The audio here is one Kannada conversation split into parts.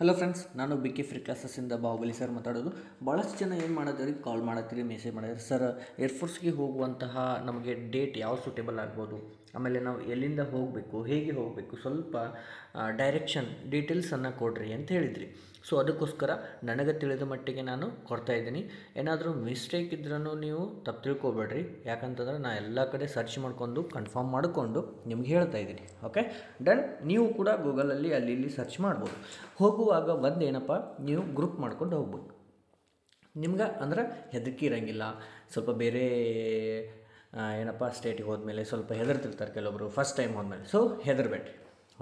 ಹಲೋ ಫ್ರೆಂಡ್ಸ್, ನಾನು ಬಿ ಕೆ ಫ್ರೀ ಕ್ಲಾಸಸ್ಸಿಂದ ಬಾಹುಬಲಿ ಸರ್ ಮಾತಾಡೋದು. ಭಾಳಷ್ಟು ಜನ ಏನು ಮಾಡಿದ್ರಿ, ಕಾಲ್ ಮಾಡತ್ತೀರಿ, ಮೆಸೇಜ್ ಮಾಡಿದ್ರಿ. ಸರ್, ಏರ್ಫೋರ್ಸ್ಗೆ ಹೋಗುವಂತಹ ನಮಗೆ ಡೇಟ್ ಯಾವ ಸೂಟೇಬಲ್ ಆಗ್ಬೋದು, ಆಮೇಲೆ ನಾವು ಎಲ್ಲಿಂದ ಹೋಗಬೇಕು, ಹೇಗೆ ಹೋಗಬೇಕು, ಸ್ವಲ್ಪ ಡೈರೆಕ್ಷನ್ ಡೀಟೇಲ್ಸನ್ನು ಕೊಡ್ರಿ ಅಂತ ಹೇಳಿದ್ರಿ. ಸೊ ಅದಕ್ಕೋಸ್ಕರ ನನಗೆ ತಿಳಿದ ಮಟ್ಟಿಗೆ ನಾನು ಕೊಡ್ತಾಯಿದ್ದೀನಿ. ಏನಾದರೂ ಮಿಸ್ಟೇಕ್ ಇದ್ರೂ ನೀವು ತಪ್ಪು ತಿಳ್ಕೊಬೇಡ್ರಿ, ಯಾಕಂತಂದ್ರೆ ನಾನು ಎಲ್ಲ ಕಡೆ ಸರ್ಚ್ ಮಾಡ್ಕೊಂಡು ಕನ್ಫರ್ಮ್ ಮಾಡಿಕೊಂಡು ನಿಮ್ಗೆ ಹೇಳ್ತಾ ಇದ್ದೀನಿ. Okay done. ನೀವು ಕೂಡ ಗೂಗಲಲ್ಲಿ ಅಲ್ಲಿ ಇಲ್ಲಿ ಸರ್ಚ್ ಮಾಡ್ಬೋದು. ಹೋಗುವಾಗ ಒಂದೇನಪ್ಪ, ನೀವು ಗ್ರೂಪ್ ಮಾಡ್ಕೊಂಡು ಹೋಗ್ಬೇಕು. ನಿಮ್ಗೆ ಅಂದ್ರೆ ಹೆದರಿಕೆ ಇರೋಂಗಿಲ್ಲ. ಸ್ವಲ್ಪ ಬೇರೆ ಏನಪ್ಪ ಸ್ಟೇಟಿಗೆ ಹೋದ್ಮೇಲೆ ಸ್ವಲ್ಪ ಹೆದರ್ತಿರ್ತಾರೆ ಕೆಲವೊಬ್ಬರು ಫಸ್ಟ್ ಟೈಮ್ ಹೋದ್ಮೇಲೆ. ಸೊ ಹೆದರಬೇಡ್ರಿ.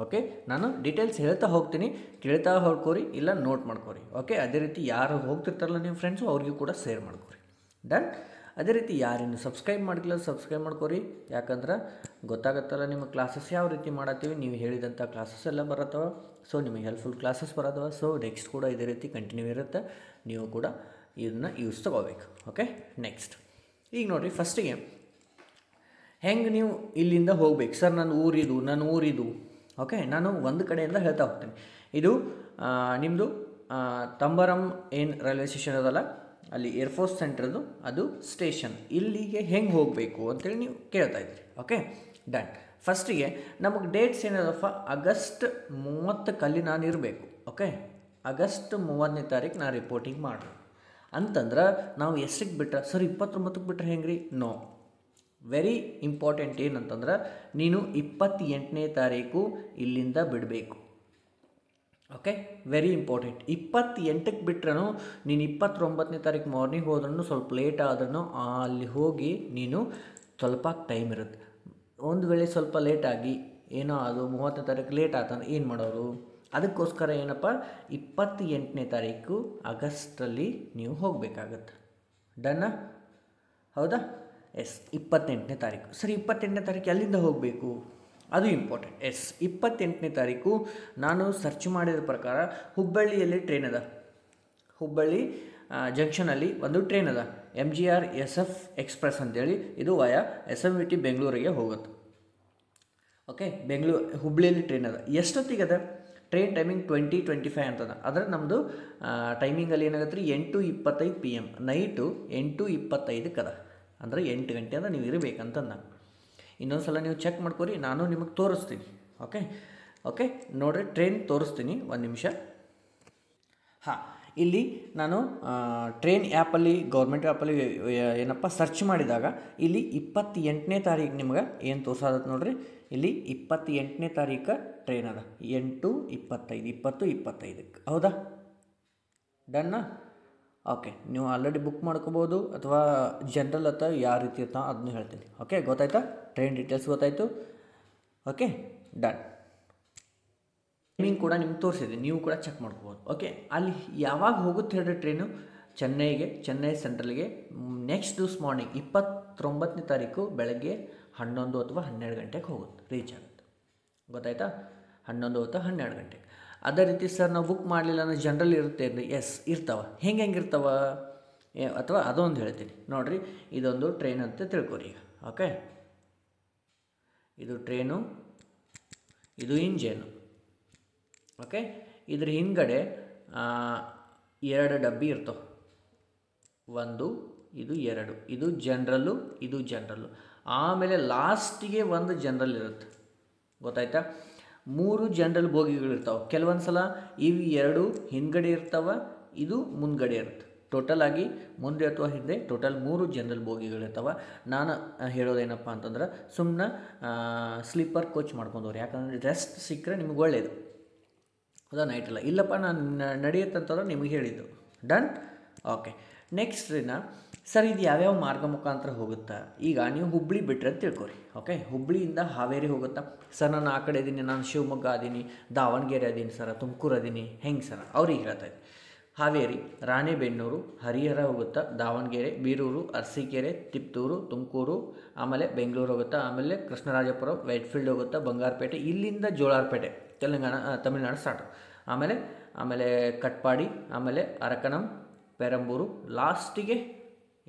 ಓಕೆ, ನಾನು ಡೀಟೇಲ್ಸ್ ಹೇಳ್ತಾ ಹೋಗ್ತೀನಿ, ಕೇಳ್ತಾ ಹೋಗ್ಕೋರಿ, ಇಲ್ಲ ನೋಟ್ ಮಾಡ್ಕೋರಿ. ಓಕೆ, ಅದೇ ರೀತಿ ಯಾರು ಹೋಗ್ತಿರ್ತಾರಲ್ಲ ನಿಮ್ಮ ಫ್ರೆಂಡ್ಸು, ಅವ್ರಿಗೂ ಕೂಡ ಶೇರ್ ಮಾಡ್ಕೋರಿ. ಡನ್. ಅದೇ ರೀತಿ ಯಾರಿನ್ನು ಸಬ್ಸ್ಕ್ರೈಬ್ ಮಾಡಿಲ್ಲ ಸಬ್ಸ್ಕ್ರೈಬ್ ಮಾಡ್ಕೋರಿ, ಯಾಕಂದ್ರೆ ಗೊತ್ತಾಗತ್ತಲ್ಲ ನಿಮ್ಮ ಕ್ಲಾಸಸ್ ಯಾವ ರೀತಿ ಮಾಡತ್ತೀವಿ. ನೀವು ಹೇಳಿದಂಥ ಕ್ಲಾಸಸ್ ಎಲ್ಲ ಬರತ್ತವ. ಸೊ ನಿಮಗೆ ಹೆಲ್ಪ್ಫುಲ್ ಕ್ಲಾಸಸ್ ಬರತ್ತವ. ಸೊ ನೆಕ್ಸ್ಟ್ ಕೂಡ ಇದೇ ರೀತಿ ಕಂಟಿನ್ಯೂ ಇರುತ್ತೆ. ನೀವು ಕೂಡ ಇದನ್ನು ಯೂಸ್ ತೊಗೋಬೇಕು. ಓಕೆ, ನೆಕ್ಸ್ಟ್ ಈಗ ನೋಡಿರಿ, ಫಸ್ಟಿಗೆ ಹೆಂಗೆ ನೀವು ಇಲ್ಲಿಂದ ಹೋಗ್ಬೇಕು. ಸರ್ ನನ್ನ ಊರಿದು. ಓಕೆ, ನಾನು ಒಂದು ಕಡೆಯಿಂದ ಹೇಳ್ತಾ ಹೋಗ್ತೀನಿ. ಇದು ನಿಮ್ಮದು ತಂಬರಂ ಏನು ರೈಲ್ವೆ ಸ್ಟೇಷನ್ ಅದಲ್ಲ, ಅಲ್ಲಿ ಏರ್ಫೋರ್ಸ್ ಸೆಂಟ್ರದು ಅದು ಸ್ಟೇಷನ್. ಇಲ್ಲಿಗೆ ಹೆಂಗೆ ಹೋಗಬೇಕು ಅಂತೇಳಿ ನೀವು ಕೇಳ್ತಾ ಇದ್ದೀರಿ. Okay done. ಫಸ್ಟಿಗೆ ನಮಗೆ ಡೇಟ್ಸ್ ಏನದಪ್ಪ, ಆಗಸ್ಟ್ 30 ನಾನು ಇರಬೇಕು. ಓಕೆ, ಆಗಸ್ಟ್ 30ನೇ ತಾರೀಕು ನಾನು ರಿಪೋರ್ಟಿಂಗ್ ಮಾಡ್ರಿ ಅಂತಂದ್ರೆ ನಾವು ಎಷ್ಟಕ್ಕೆ ಬಿಟ್ರೆ, ಸರ್ 29ಕ್ಕೆ ಬಿಟ್ರೆ ಹೆಂಗೆ ರೀ? No, very important. ಏನಂತಂದ್ರೆ ನೀನು 28ನೇ ತಾರೀಕು ಇಲ್ಲಿಂದ ಬಿಡಬೇಕು. Okay, very important. 28ಕ್ಕೆ ಬಿಟ್ರೂ ನೀನು 29ನೇ ತಾರೀಕು ಮಾರ್ನಿಂಗ್ ಹೋದ್ರೂ ಸ್ವಲ್ಪ ಲೇಟ್ ಆದ್ರೂ ಅಲ್ಲಿ ಹೋಗಿ ನೀನು ಸ್ವಲ್ಪ ಟೈಮ್ ಇರುತ್ತೆ. ಒಂದು ವೇಳೆ ಸ್ವಲ್ಪ ಲೇಟಾಗಿ ಏನೋ ಅದು 30ನೇ ತಾರೀಕು ಲೇಟ್ ಆತಂದ್ರೆ ಏನು ಮಾಡೋರು? ಅದಕ್ಕೋಸ್ಕರ ಏನಪ್ಪ, 28ನೇ ತಾರೀಕು ಆಗಸ್ಟಲ್ಲಿ ನೀವು ಹೋಗಬೇಕಾಗತ್ತೆ. ಡನ್ನ? ಹೌದಾ? ಎಸ್, 28ನೇ ತಾರೀಕು. ಸರಿ, 28ನೇ ತಾರೀಕು ಎಲ್ಲಿಂದ ಹೋಗಬೇಕು? ಅದು ಇಂಪಾರ್ಟೆಂಟ್. ಎಸ್, 28ನೇ ತಾರೀಕು ನಾನು ಸರ್ಚ್ ಮಾಡಿದ ಪ್ರಕಾರ ಹುಬ್ಬಳ್ಳಿಯಲ್ಲಿ ಟ್ರೈನ್ ಅದ. ಹುಬ್ಬಳ್ಳಿ ಜಂಕ್ಷನಲ್ಲಿ ಒಂದು ಟ್ರೈನ್ ಅದ, MGR SF ಎಕ್ಸ್ಪ್ರೆಸ್ ಅಂತೇಳಿ. ಇದು ವಯಾ SMVT ಬೆಂಗಳೂರಿಗೆ ಹೋಗುತ್ತೆ. ಓಕೆ, ಹುಬ್ಬಳ್ಳಿಯಲ್ಲಿ ಟ್ರೈನ್ ಅದ. ಎಷ್ಟೊತ್ತಿಗೆ ಅದ ಟ್ರೈನ್? ಟೈಮಿಂಗ್ 20:25 ಅಂತದ. ಆದರೆ ನಮ್ಮದು ಟೈಮಿಂಗಲ್ಲಿ ಏನಾಗತ್ತೆ ರೀ, 8:25 PM, ನೈಟು 8:25 ಅದ. ಅಂದರೆ 8 ಗಂಟೆ ಅಂದ್ರೆ ನೀವು ಇರಬೇಕಂತಂದು ನಾನು ಇನ್ನೊಂದು ಸಲ ನೀವು ಚೆಕ್ ಮಾಡ್ಕೊರಿ, ನಾನು ನಿಮಗೆ ತೋರಿಸ್ತೀನಿ. ಓಕೆ ನೋಡಿರಿ, ಟ್ರೈನ್ ತೋರಿಸ್ತೀನಿ, ಒಂದು ನಿಮಿಷ. ಹಾಂ, ಇಲ್ಲಿ ನಾನು ಟ್ರೈನ್ ಆ್ಯಪಲ್ಲಿ, ಗೌರ್ಮೆಂಟ್ ಆ್ಯಪಲ್ಲಿ ಏನಪ್ಪ ಸರ್ಚ್ ಮಾಡಿದಾಗ ಇಲ್ಲಿ 28ನೇ ತಾರೀಕು ನಿಮ್ಗೆ ಏನು ತೋರ್ಸೋದತ್ತು ನೋಡಿರಿ. ಇಲ್ಲಿ 28ನೇ ತಾರೀಕು ಟ್ರೈನ್ ಅದ, 8:25, 20:25. ಹೌದಾ? ಡನ್ನಾ? ಓಕೆ, ನೀವು ಆಲ್ರೆಡಿ ಬುಕ್ ಮಾಡ್ಕೋಬೋದು, ಅಥವಾ ಜನರಲ್ ಅಥವಾ ಯಾವ ರೀತಿ ಇರ್ತಾವೆ ಅದನ್ನು ಹೇಳ್ತೀನಿ. ಓಕೆ, ಗೊತ್ತಾಯ್ತಾ? ಟ್ರೈನ್ ಡೀಟೇಲ್ಸ್ ಗೊತ್ತಾಯಿತು. Okay done. ಟೈಮಿಂಗ್ ಕೂಡ ನಿಮ್ಗೆ ತೋರಿಸಿದೆ, ನೀವು ಕೂಡ ಚೆಕ್ ಮಾಡ್ಕೋಬೋದು. ಓಕೆ, ಅಲ್ಲಿ ಯಾವಾಗ ಹೋಗುತ್ತೆ ಹೇಳಿ ಟ್ರೈನು? ಚೆನ್ನೈ ಸೆಂಟ್ರಲ್ಗೆ ನೆಕ್ಸ್ಟ್ ದಿವಸ ಮಾರ್ನಿಂಗ್ 29ನೇ ತಾರೀಕು ಬೆಳಗ್ಗೆ 11 ಅಥವಾ 12 ಗಂಟೆಗೆ ಹೋಗುತ್ತೆ, ರೀಚ್ ಆಗುತ್ತೆ. ಗೊತ್ತಾಯ್ತಾ? 11 ಅಥವಾ 12 ಗಂಟೆಗೆ. ಅದೇ ರೀತಿ ಸರ್ ನಾವು ಬುಕ್ ಮಾಡಲಿಲ್ಲ ಅಂದರೆ ಜನರಲ್ ಇರುತ್ತೆ ಅಂದರೆ, ಎಸ್ ಇರ್ತಾವೆ. ಹೆಂಗೆ ಇರ್ತಾವ ಅಥವಾ ಅದೊಂದು ಹೇಳ್ತೀನಿ ನೋಡಿರಿ. ಇದೊಂದು ಟ್ರೈನ್ ಅಂತ ತಿಳ್ಕೊರಿ ಈಗ. ಓಕೆ, ಇದು ಟ್ರೈನು, ಇದು ಇಂಜನು. ಓಕೆ, ಇದ್ರ ಹಿಂದ್ಗಡೆ 2 ಡಬ್ಬಿ ಇರ್ತವೆ. ಒಂದು, ಇದು 2. ಇದು ಜನರಲ್ಲು, ಇದು ಜನರಲ್ಲು. ಆಮೇಲೆ ಲಾಸ್ಟಿಗೆ ಒಂದು ಜನರಲ್ ಇರುತ್ತೆ. ಗೊತ್ತಾಯ್ತಾ? 3 ಜನರಲ್ ಬೋಗಿಗಳಿರ್ತಾವೆ. ಕೆಲವೊಂದು ಸಲ ಇವು 2 ಹಿಂದ್ಗಡೆ ಇರ್ತಾವೆ, ಇದು ಮುಂದ್ಗಡೆ ಇರುತ್ತೆ. ಟೋಟಲ್ ಆಗಿ ಮುಂದೆ ಅಥವಾ ಹಿಂದೆ ಟೋಟಲ್ 3 ಜನರಲ್ ಬೋಗಿಗಳಿರ್ತಾವೆ. ನಾನು ಹೇಳೋದೇನಪ್ಪ ಅಂತಂದ್ರೆ, ಸುಮ್ಮನೆ ಸ್ಲೀಪರ್ ಕೋಚ್ ಮಾಡ್ಕೊಂಡವ್ರು, ಯಾಕಂದರೆ ರೆಸ್ಟ್ ಸಿಕ್ಕರೆ ನಿಮ್ಗೆ ಒಳ್ಳೆಯದು. ಹೌದಾ? ನೈಟಲ್ಲ ಇಲ್ಲಪ್ಪ ನಾನು ನಡೆಯುತ್ತಂತಂದ್ರೆ ನಿಮಗೆ ಹೇಳಿದ್ದು. ಡನ್. ಓಕೆ, ನೆಕ್ಸ್ಟ್ ಸರ್ ಇದು ಯಾವ್ಯಾವ ಮಾರ್ಗ ಮುಖಾಂತರ ಹೋಗುತ್ತಾ? ಈಗ ನೀವು ಹುಬ್ಬಳ್ಳಿ ಬಿಟ್ಟರೆ ಅಂತ ತಿಳ್ಕೊರಿ. ಓಕೆ, ಹುಬ್ಬಳ್ಳಿಯಿಂದ ಹಾವೇರಿ ಹೋಗುತ್ತಾ? ಸರ್ ನಾನು ಆ ಕಡೆ ಇದ್ದೀನಿ, ನಾನು ಶಿವಮೊಗ್ಗ ಅದೀನಿ, ದಾವಣಗೆರೆ ಅದೀನಿ ಸರ್, ತುಮಕೂರು ಅದೀನಿ, ಹೆಂಗೆ ಸರ್? ಅವ್ರಿಗೆ ಹೇಳ್ತಾ ಇದ್ದೀನಿ. ಹಾವೇರಿ, ರಾಣೆಬೆನ್ನೂರು, ಹರಿಹರ ಹೋಗುತ್ತಾ, ದಾವಣಗೆರೆ, ಬೀರೂರು, ಅರಸೀಕೆರೆ, ತಿಪ್ಟೂರು, ತುಮಕೂರು, ಆಮೇಲೆ ಬೆಂಗಳೂರು ಹೋಗುತ್ತಾ, ಆಮೇಲೆ ಕೃಷ್ಣರಾಜಪುರ, ವೈಟ್ಫೀಲ್ಡ್ ಹೋಗುತ್ತಾ, ಬಂಗಾರಪೇಟೆ, ಇಲ್ಲಿಂದ ಜೋಳಾರಪೇಟೆ ತಮಿಳುನಾಡು ಸ್ಟಾರ್ಟ್. ಆಮೇಲೆ ಕಟ್ಪಾಡಿ, ಆಮೇಲೆ ಅರಕನಂ, ಪೆರಂಬೂರು, ಲಾಸ್ಟಿಗೆ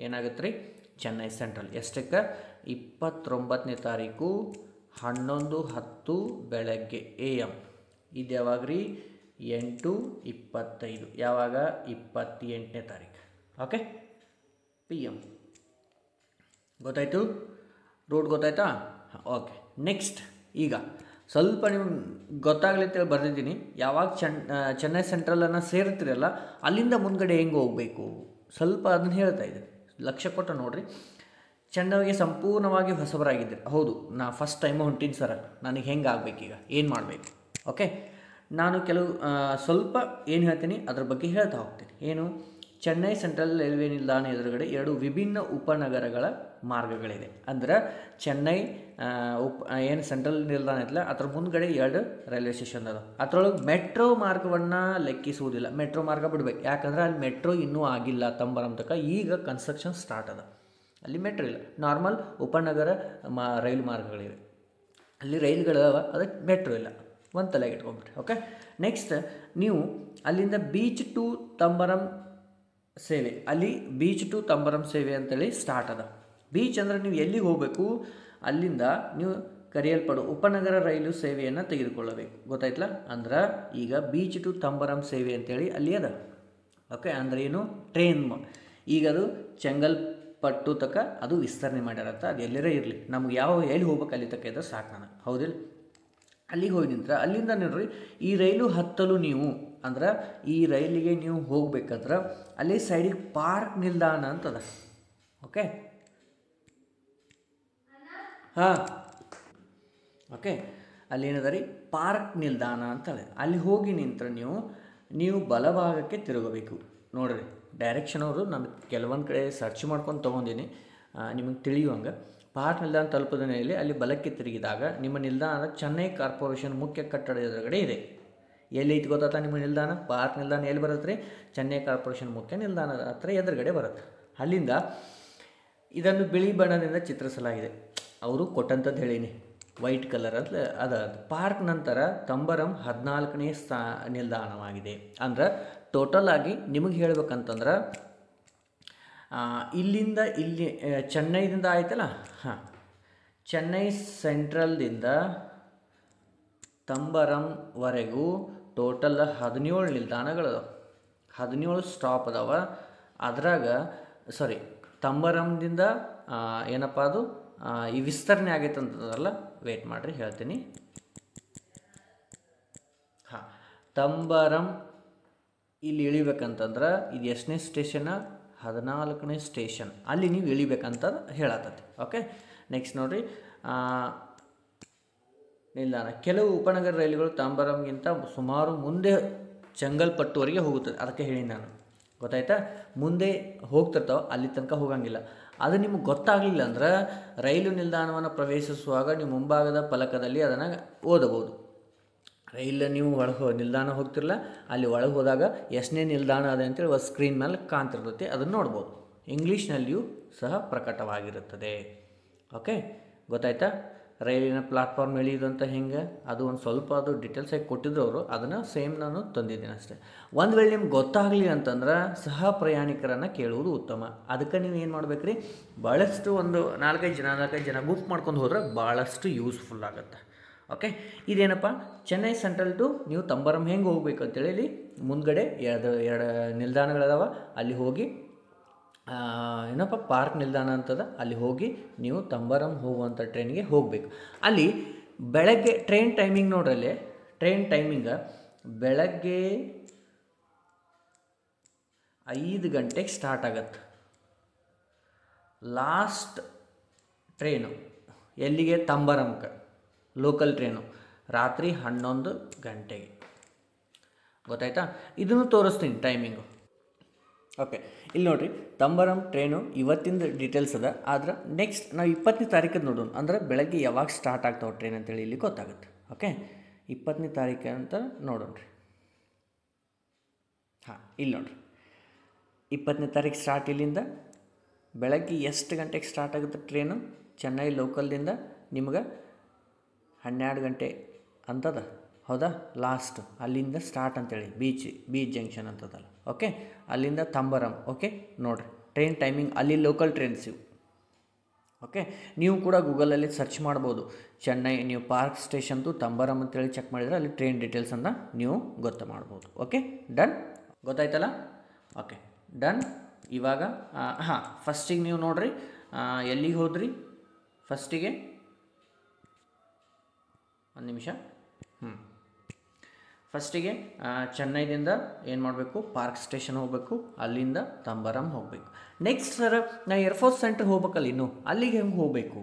ಏನಾಗುತ್ತೆ ರೀ, ಚೆನ್ನೈ ಸೆಂಟ್ರಲ್. ಎಷ್ಟಕ್ಕೆ? 29ನೇ ತಾರೀಕು 11:10 ಬೆಳಗ್ಗೆ AM. ಇದು ಯಾವಾಗ ರೀ? 8:25 ಯಾವಾಗ 28ನೇ ತಾರೀಕು. Okay, PM. ಗೊತ್ತಾಯಿತು, ರೂಟ್ ಗೊತ್ತಾಯ್ತಾ? ಓಕೆ. ನೆಕ್ಸ್ಟ್ ಈಗ ಸ್ವಲ್ಪ ನಿಮ್ಗೆ ಗೊತ್ತಾಗಲಿ ಅಂತೇಳಿ ಬರೆದಿದ್ದೀನಿ. ಯಾವಾಗ ಚೆನ್ನೈ ಸೆಂಟ್ರಲನ್ನು ಸೇರ್ತೀರಲ್ಲ ಅಲ್ಲಿಂದ ಮುಂದ್ಗಡೆ ಹೆಂಗೆ ಹೋಗಬೇಕು ಸ್ವಲ್ಪ ಅದನ್ನು ಹೇಳ್ತಾ ಇದ್ದೀನಿ, ಲಕ್ಷ್ಯ ಕೊಟ್ಟು ನೋಡಿರಿ. ಚೆನ್ನೈಗೆ ಸಂಪೂರ್ಣವಾಗಿ ಹೊಸಬರಾಗಿದ್ದೀರಿ. ಹೌದು, ನಾ ಫಸ್ಟ್ ಟೈಮು ಹೊಂಟೀನಿ ಸರ, ನನಗೆ ಹೆಂಗೆ ಆಗಬೇಕೀಗ, ಏನು ಮಾಡಬೇಕು? ಓಕೆ, ನಾನು ಕೆಲವು ಸ್ವಲ್ಪ ಏನು ಹೇಳ್ತೀನಿ ಅದ್ರ ಬಗ್ಗೆ ಹೇಳ್ತಾ ಹೋಗ್ತೀನಿ. ಏನು, ಚೆನ್ನೈ ಸೆಂಟ್ರಲ್ ರೈಲ್ವೆ ನಿಲ್ದಾಣ ಎದುರುಗಡೆ 2 ವಿಭಿನ್ನ ಉಪನಗರಗಳ ಮಾರ್ಗಗಳಿದೆ. ಅಂದ್ರೆ ಚೆನ್ನೈ ಏನು ಸೆಂಟ್ರಲ್ ನಿಲ್ದಾಣ ಐತಲ್ಲ ಅದ್ರ ಮುಂದ್ಗಡೆ 2 ರೈಲ್ವೆ ಸ್ಟೇಷನ್ ಅದ. ಅದರೊಳಗೆ ಮೆಟ್ರೋ ಮಾರ್ಗವನ್ನು ಲೆಕ್ಕಿಸುವುದಿಲ್ಲ, ಮೆಟ್ರೋ ಮಾರ್ಗ ಬಿಡ್ಬೇಕು. ಯಾಕಂದ್ರೆ ಅಲ್ಲಿ ಮೆಟ್ರೋ ಇನ್ನೂ ಆಗಿಲ್ಲ, ತಂಬರಂ ತನಕ ಈಗ ಕನ್ಸ್ಟ್ರಕ್ಷನ್ ಸ್ಟಾರ್ಟ್ ಅದ. ಅಲ್ಲಿ ಮೆಟ್ರೋ ಇಲ್ಲ, ನಾರ್ಮಲ್ ಉಪನಗರ ರೈಲು ಮಾರ್ಗಗಳಿವೆ, ಅಲ್ಲಿ ರೈಲುಗಳವ, ಅದಕ್ಕೆ ಮೆಟ್ರೋ ಇಲ್ಲ. ಒಂದು ತಲೆಗೆ ಇಟ್ಕೊಂಡ್ಬಿಟ್ರಿ. ಓಕೆ, ನೆಕ್ಸ್ಟ್ ನೀವು ಅಲ್ಲಿಂದ ಬೀಚ್ ಟು ತಂಬರಂ ಸೇವೆ, ಅಲ್ಲಿ ಬೀಚ್ ಟು ತಂಬರಂ ಸೇವೆ ಅಂತೇಳಿ ಸ್ಟಾರ್ಟ್ ಅದ. ಬೀಚ್ ಅಂದರೆ ನೀವು ಎಲ್ಲಿಗೆ ಹೋಗಬೇಕು ಅಲ್ಲಿಂದ ನೀವು ಕರೆಯಲ್ಪಡುವ ಉಪನಗರ ರೈಲು ಸೇವೆಯನ್ನು ತೆಗೆದುಕೊಳ್ಳಬೇಕು. ಗೊತ್ತಾಯ್ತಲ್ಲ? ಅಂದ್ರೆ ಈಗ ಬೀಚ್ ಟು ತಂಬರಂ ಸೇವೆ ಅಂತೇಳಿ ಅಲ್ಲಿ ಅದ. ಓಕೆ, ಅಂದರೆ ಏನು, ಟ್ರೈನ್. ಈಗ ಅದು ಚೆಂಗಲ್ಪಟ್ಟು ತನಕ ಅದು ವಿಸ್ತರಣೆ ಮಾಡ್ಯಾರತ್ತ. ಅದು ಎಲ್ಲರೇ ಇರಲಿ, ನಮ್ಗೆ ಎಲ್ಲಿ ಹೋಗ್ಬೇಕು ಅಲ್ಲಿ ತನಕ ಇದ್ರೆ ಸಾಕು ನನಗೆ, ಹೌದಿಲ್ಲ? ಅಲ್ಲಿಗೆ ಹೋಗಿ ನಿಂತ್ರೆ ಅಲ್ಲಿಂದ ನೋಡ್ರಿ ಈ ರೈಲು ಹತ್ತಲು ನೀವು ಅಂದ್ರೆ ಈ ರೈಲಿಗೆ ನೀವು ಹೋಗ್ಬೇಕಂದ್ರೆ ಅಲ್ಲಿ ಸೈಡಿಗೆ ಪಾರ್ಕ್ ನಿಲ್ದಾಣ ಅಂತದ. ಓಕೆ, ಹಾಂ, ಓಕೆ, ಅಲ್ಲಿ ಏನದ ರೀ ಪಾರ್ಕ್ ನಿಲ್ದಾಣ ಅಂತೇಳಿ. ಅಲ್ಲಿ ಹೋಗಿ ನಿಂತ್ರೆ ನೀವು ಬಲಭಾಗಕ್ಕೆ ತಿರುಗಬೇಕು. ನೋಡಿರಿ ಡೈರೆಕ್ಷನ್ ಅವರು ನಾನು ಕೆಲವೊಂದು ಕಡೆ ಸರ್ಚ್ ಮಾಡ್ಕೊಂಡು ತೊಗೊಂಡಿನಿ, ನಿಮಗೆ ತಿಳಿಯುವಂಗೆ. ಪಾರ್ಕ್ ನಿಲ್ದಾಣ ತಲುಪದ ಮೇಲೆ ಅಲ್ಲಿ ಬಲಕ್ಕೆ ತಿರುಗಿದಾಗ ನಿಮ್ಮ ನಿಲ್ದಾಣ ಚೆನ್ನೈ ಕಾರ್ಪೊರೇಷನ್ ಮುಖ್ಯ ಕಟ್ಟಡ ಎದುರುಗಡೆ ಇದೆ. ಎಲ್ಲಿ ಐತಿ ಗೊತ್ತಾ ನಿಮ್ಮ ನಿಲ್ದಾಣ? ಪಾರ್ಕ್ ನಿಲ್ದಾಣ ಎಲ್ಲಿ ಬರುತ್ತೆ ರೀ? ಚೆನ್ನೈ ಕಾರ್ಪೊರೇಷನ್ ಮುಖ್ಯ ನಿಲ್ದಾಣದ ಹತ್ರ ಎದುರುಗಡೆ ಬರುತ್ತೆ. ಅಲ್ಲಿಂದ ಇದನ್ನು ಬಿಳಿ ಬಣ್ಣದಿಂದ ಚಿತ್ರಿಸಲಾಗಿದೆ, ಅವರು ಕೊಟ್ಟಂಥದ್ದು ಹೇಳೀನಿ, ವೈಟ್ ಕಲರ್ ಅಂತ ಅದ. ಪಾರ್ಕ್ ನಂತರ ತಂಬರಂ 14ನೇ ನಿಲ್ದಾಣವಾಗಿದೆ. ಅಂದ್ರೆ ಟೋಟಲ್ ಆಗಿ ನಿಮಗೆ ಹೇಳ್ಬೇಕಂತಂದ್ರೆ ಇಲ್ಲಿಂದ ಇಲ್ಲಿ ಚೆನ್ನೈದಿಂದ ಆಯ್ತಲ್ಲ, ಹಾಂ, ಚೆನ್ನೈ ಸೆಂಟ್ರಲ್ದಿಂದ ತಂಬರಂವರೆಗೂ ಟೋಟಲ್ 17 ನಿಲ್ದಾಣಗಳದಾವ, 17 ಸ್ಟಾಪ್ ಅದಾವ. ಅದ್ರಾಗ ತಂಬರಂದಿಂದ ಏನಪ್ಪ ಅದು ಈ ವಿಸ್ತರಣೆ ಆಗೈತೆ ಅಂತದಲ್ಲ, ವೇಟ್ ಮಾಡಿರಿ ಹೇಳ್ತೀನಿ. ಹಾಂ, ತಂಬರಂ ಇಲ್ಲಿ ಇಳಿಬೇಕಂತಂದ್ರೆ ಇದು ಎಷ್ಟನೇ ಸ್ಟೇಷನ್? 14ನೇ ಸ್ಟೇಷನ್. ಅಲ್ಲಿ ನೀವು ಇಳಿಬೇಕಂತ ಹೇಳತ್ತೈತಿ. ಓಕೆ, ನೆಕ್ಸ್ಟ್ ನೋಡಿರಿ ನಿಲ್ದಾಣ. ಕೆಲವು ಉಪನಗರ ರೈಲುಗಳು ತಂಬರಂಗಿಂತ ಸುಮಾರು ಮುಂದೆ ಚೆಂಗಲ್ಪಟ್ಟುವರೆಗೆ ಹೋಗುತ್ತದೆ. ಅದಕ್ಕೆ ಹೇಳಿ ನಾನು, ಗೊತ್ತಾಯ್ತಾ? ಮುಂದೆ ಹೋಗ್ತಿರ್ತಾವೆ, ಅಲ್ಲಿ ತನಕ ಹೋಗಂಗಿಲ್ಲ. ಅದು ನಿಮಗೆ ಗೊತ್ತಾಗಲಿಲ್ಲ ಅಂದ್ರೆ ರೈಲು ನಿಲ್ದಾಣವನ್ನು ಪ್ರವೇಶಿಸುವಾಗ ನೀವು ಮುಂಭಾಗದ ಫಲಕದಲ್ಲಿ ಅದನ್ನು ಓದಬಹುದು. ರೈಲ್ ನೀವು ನಿಲ್ದಾಣ ಹೋಗ್ತಿರಲ್ಲ, ಅಲ್ಲಿ ಒಳಗೆ ಹೋದಾಗ ಎಷ್ಟನೇ ನಿಲ್ದಾಣ ಅದ ಅಂತೇಳಿ ಒಂದು ಸ್ಕ್ರೀನ್ ಮೇಲೆ ಕಾಣ್ತಿರ್ತೈತಿ, ಅದನ್ನು ನೋಡ್ಬೋದು. ಇಂಗ್ಲೀಷ್ನಲ್ಲಿಯೂ ಸಹ ಪ್ರಕಟವಾಗಿರುತ್ತದೆ. ಓಕೆ, ಗೊತ್ತಾಯ್ತಾ? ರೈಲಿನ ಪ್ಲಾಟ್ಫಾರ್ಮ್ ಎಳೆಯೋದಂತ ಹೆಂಗೆ, ಅದು ಒಂದು ಸ್ವಲ್ಪ ಅದು ಡೀಟೇಲ್ಸಾಗಿ ಕೊಟ್ಟಿದ್ರು ಅವರು, ಅದನ್ನು ಸೇಮ್ ನಾನು ತಂದಿದ್ದೀನಿ ಅಷ್ಟೇ. ಒಂದು ವೇಳೆ ನಿಮ್ಗೆ ಗೊತ್ತಾಗಲಿ ಅಂತಂದ್ರೆ ಸಹ ಪ್ರಯಾಣಿಕರನ್ನು ಕೇಳುವುದು ಉತ್ತಮ. ಅದಕ್ಕೆ ನೀವು ಏನು ಮಾಡ್ಬೇಕು ರೀ, ಭಾಳಷ್ಟು ಒಂದು 4-5 ಜನ ಗುಂಪು ಮಾಡ್ಕೊಂಡು ಹೋದ್ರೆ ಭಾಳಷ್ಟು ಯೂಸ್ಫುಲ್ ಆಗುತ್ತೆ. ಓಕೆ, ಇದೇನಪ್ಪ ಚೆನ್ನೈ ಸೆಂಟ್ರಲ್ ಟು ನೀವು ತಂಬರಂ ಹೆಂಗೆ ಹೋಗ್ಬೇಕು ಅಂತೇಳಿ ಇಲ್ಲಿ ಮುಂದ್ಗಡೆ ಎರಡು ನಿಲ್ದಾಣಗಳದಾವ. ಅಲ್ಲಿ ಹೋಗಿ ಏನಪ್ಪ ಪಾರ್ಕ್ ನಿಲ್ದಾಣ ಅಂತದ, ಅಲ್ಲಿ ಹೋಗಿ ನೀವು ತಂಬರಂ ಹೋಗುವಂಥ ಟ್ರೈನ್ಗೆ ಹೋಗಬೇಕು. ಅಲ್ಲಿ ಬೆಳಗ್ಗೆ ಟ್ರೈನ್ ಟೈಮಿಂಗ್ ನೋಡ್ರಲ್ಲಿ, ಟ್ರೈನ್ ಟೈಮಿಂಗ ಬೆಳಗ್ಗೆ 5 ಗಂಟೆಗೆ ಸ್ಟಾರ್ಟ್ ಆಗತ್ತೆ. ಲಾಸ್ಟ್ ಟ್ರೈನು ಎಲ್ಲಿಗೆ? ತಂಬರಂಗೆ ಲೋಕಲ್ ಟ್ರೈನು ರಾತ್ರಿ 11 ಗಂಟೆಗೆ. ಗೊತ್ತಾಯ್ತಾ? ಇದನ್ನು ತೋರಿಸ್ತೀನಿ ಟೈಮಿಂಗು. ಓಕೆ, ಇಲ್ಲಿ ನೋಡಿರಿ ತಂಬರಂ ಟ್ರೈನು ಇವತ್ತಿಂದ ಡೀಟೇಲ್ಸ್ ಅದ. ಆದ್ರೆ ನೆಕ್ಸ್ಟ್ ನಾವು 20ನೇ ತಾರೀಕದ್ದು ನೋಡೋಣ, ಅಂದ್ರೆ ಬೆಳಗ್ಗೆ ಯಾವಾಗ ಸ್ಟಾರ್ಟ್ ಆಗ್ತಾವೆ ಟ್ರೈನ್ ಅಂತೇಳಿ ಇಲ್ಲಿ ಗೊತ್ತಾಗುತ್ತೆ. ಓಕೆ, 20ನೇ ತಾರೀಕು ಅಂತ ನೋಡೋಣ ರೀ. ಹಾಂ, ಇಲ್ಲಿ ನೋಡಿರಿ 20ನೇ ತಾರೀಕು ಸ್ಟಾರ್ಟ್. ಇಲ್ಲಿಂದ ಬೆಳಗ್ಗೆ ಎಷ್ಟು ಗಂಟೆಗೆ ಸ್ಟಾರ್ಟ್ ಆಗುತ್ತೆ ಟ್ರೈನು? ಚೆನ್ನೈ ಲೋಕಲ್ದಿಂದ ನಿಮ್ಗೆ 12 ಗಂಟೆ ಅಂತದ, ಹೌದಾ? ಲಾಸ್ಟ್ ಅಲ್ಲಿಂದ ಸ್ಟಾರ್ಟ್ ಅಂತೇಳಿ ಬೀಚ್ ಜಂಕ್ಷನ್ ಅಂತದಲ್ಲ. ಓಕೆ, ಅಲ್ಲಿಂದ ತಂಬರಂ. ಓಕೆ, ನೋಡಿರಿ ಟ್ರೈನ್ ಟೈಮಿಂಗ್ ಅಲ್ಲಿ ಲೋಕಲ್ ಟ್ರೈನ್ಸ್ ಇವು. ಓಕೆ, ನೀವು ಕೂಡ ಗೂಗಲಲ್ಲಿ ಸರ್ಚ್ ಮಾಡ್ಬೋದು. ಚೆನ್ನೈ ನೀವು ಪಾರ್ಕ್ ಸ್ಟೇಷನ್ದು ತಂಬರಂ ಅಂತೇಳಿ ಚೆಕ್ ಮಾಡಿದರೆ ಅಲ್ಲಿ ಟ್ರೈನ್ ಡೀಟೇಲ್ಸನ್ನು ನೀವು ಗೊತ್ತು ಮಾಡ್ಬೋದು. ಓಕೆ, ಡನ್, ಗೊತ್ತಾಯ್ತಲ್ಲ? Okay, done. ಇವಾಗ ಹಾಂ, ಫಸ್ಟಿಗೆ ನೀವು ನೋಡಿರಿ ಎಲ್ಲಿಗೆ ಹೋದ್ರಿ. ಫಸ್ಟಿಗೆ ಒಂದು ನಿಮಿಷ. ಫಸ್ಟಿಗೆ ಚೆನ್ನೈದಿಂದ ಏನು ಮಾಡಬೇಕು, ಪಾರ್ಕ್ ಸ್ಟೇಷನ್ ಹೋಗಬೇಕು, ಅಲ್ಲಿಂದ ತಂಬರಂ ಹೋಗಬೇಕು. ನೆಕ್ಸ್ಟ್ ಸರ್ ನಾ ಏರ್ಫೋರ್ಸ್ ಸೆಂಟರ್ ಹೋಗ್ಬೇಕಲ್ಲ, ಇನ್ನು ಅಲ್ಲಿಗೆ ಹೆಂಗೆ ಹೋಗಬೇಕು?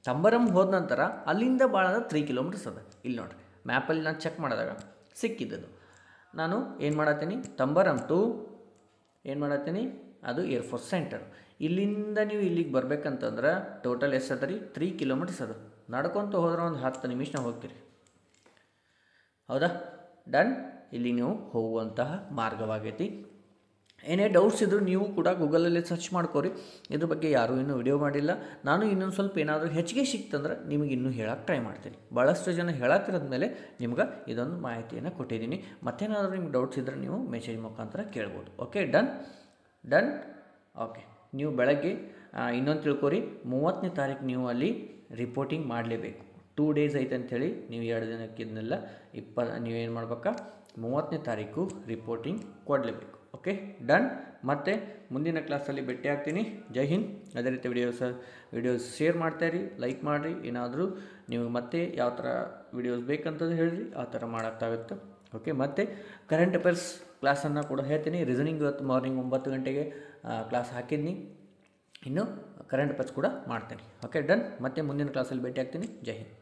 ತಂಬರಂ ಹೋದ ನಂತರ ಅಲ್ಲಿಂದ ಭಾಳ ಅಂದ್ರೆ 3 ಕಿಲೋಮೀಟರ್ಸ್ ಅದ. ಇಲ್ಲಿ ನೋಡಿರಿ ಮ್ಯಾಪಲ್ಲಿ ನಾನು ಚೆಕ್ ಮಾಡಿದಾಗ ಸಿಕ್ಕಿದ್ದದು. ನಾನು ಏನು ಮಾಡತ್ತೀನಿ, ತಂಬರಂ ಟು ಏನು ಮಾಡತ್ತೀನಿ, ಅದು ಏರ್ಫೋರ್ಸ್ ಸೆಂಟರ್. ಇಲ್ಲಿಂದ ನೀವು ಇಲ್ಲಿಗೆ ಬರ್ಬೇಕಂತಂದ್ರೆ ಟೋಟಲ್ ಎಷ್ಟು ಅದ ರೀ, 3 ಕಿಲೋಮೀಟರ್ಸ್ ಅದು. ನಡ್ಕೊತ ಹೋದ್ರೆ ಒಂದು 10 ನಿಮಿಷನಾಗ ಹೋಗ್ತೀರಿ. ಹೌದಾ? ಡನ್. ಇಲ್ಲಿ ನೀವು ಹೋಗುವಂತಹ ಮಾರ್ಗವಾಗೈತಿ. ಏನೇ ಡೌಟ್ಸ್ ಇದ್ದರೂ ನೀವು ಕೂಡ ಗೂಗಲಲ್ಲಿ ಸರ್ಚ್ ಮಾಡ್ಕೋರಿ. ಇದ್ರ ಬಗ್ಗೆ ಯಾರೂ ಇನ್ನೂ ವಿಡಿಯೋ ಮಾಡಿಲ್ಲ. ನಾನು ಇನ್ನೊಂದು ಸ್ವಲ್ಪ ಏನಾದರೂ ಹೆಚ್ಚಿಗೆ ಸಿಕ್ತಂದ್ರೆ ನಿಮಗೆ ಇನ್ನೂ ಹೇಳಕ್ಕೆ ಟ್ರೈ ಮಾಡ್ತೀನಿ. ಭಾಳಷ್ಟು ಜನ ಹೇಳತ್ತಿರೋದ ಮೇಲೆ ನಿಮ್ಗೆ ಇದೊಂದು ಮಾಹಿತಿಯನ್ನು ಕೊಟ್ಟಿದ್ದೀನಿ. ಮತ್ತೇನಾದರೂ ನಿಮ್ಗೆ ಡೌಟ್ಸ್ ಇದ್ದರೆ ನೀವು ಮೆಸೇಜ್ ಮುಖಾಂತರ ಕೇಳ್ಬೋದು. Okay, done. ಡನ್. ಓಕೆ, ನೀವು ಬೆಳಗ್ಗೆ ಇನ್ನೊಂದು ತಿಳ್ಕೊರಿ, 30ನೇ ತಾರೀಕು ನೀವು ಅಲ್ಲಿ ರಿಪೋರ್ಟಿಂಗ್ ಮಾಡಲೇಬೇಕು. 2 ಡೇಸ್ ಐತೆ ಅಂಥೇಳಿ ನೀವು 2 ದಿನಕ್ಕಿದ್ನೆಲ್ಲ ನೀವೇನು ಮಾಡ್ಬೇಕಾ, 30ನೇ ತಾರೀಕು ರಿಪೋರ್ಟಿಂಗ್ ಕೊಡಲೇಬೇಕು. Okay, done. ಮತ್ತು ಮುಂದಿನ ಕ್ಲಾಸಲ್ಲಿ ಭೇಟಿ ಆಗ್ತೀನಿ. ಜೈ ಹಿಂದ್. ಅದೇ ರೀತಿ ವಿಡಿಯೋಸ್ ಶೇರ್ ಮಾಡ್ತಾಯಿರಿ, ಲೈಕ್ ಮಾಡಿರಿ. ಏನಾದರೂ ನಿಮಗೆ ಮತ್ತೆ ಯಾವ ಥರ ವಿಡಿಯೋಸ್ ಬೇಕಂತಂದು ಹೇಳಿರಿ, ಆ ಥರ ಮಾಡೋಕ್ಕಾಗುತ್ತೆ. ಓಕೆ, ಮತ್ತು ಕರೆಂಟ್ ಅಫೇರ್ಸ್ ಕ್ಲಾಸನ್ನು ಕೂಡ ಹೇಳ್ತೀನಿ. ರೀಸನಿಂಗ್ ಇವತ್ತು ಮಾರ್ನಿಂಗ್ 9 ಗಂಟೆಗೆ ಕ್ಲಾಸ್ ಹಾಕಿದ್ನಿ. ಇನ್ನು ಕರೆಂಟ್ ಅಫೇರ್ಸ್ ಕೂಡ ಮಾಡ್ತೀನಿ. Okay, done. ಮತ್ತೆ ಮುಂದಿನ ಕ್ಲಾಸಲ್ಲಿ ಭೇಟಿ ಆಗ್ತೀನಿ. ಜೈ ಹಿಂದ್.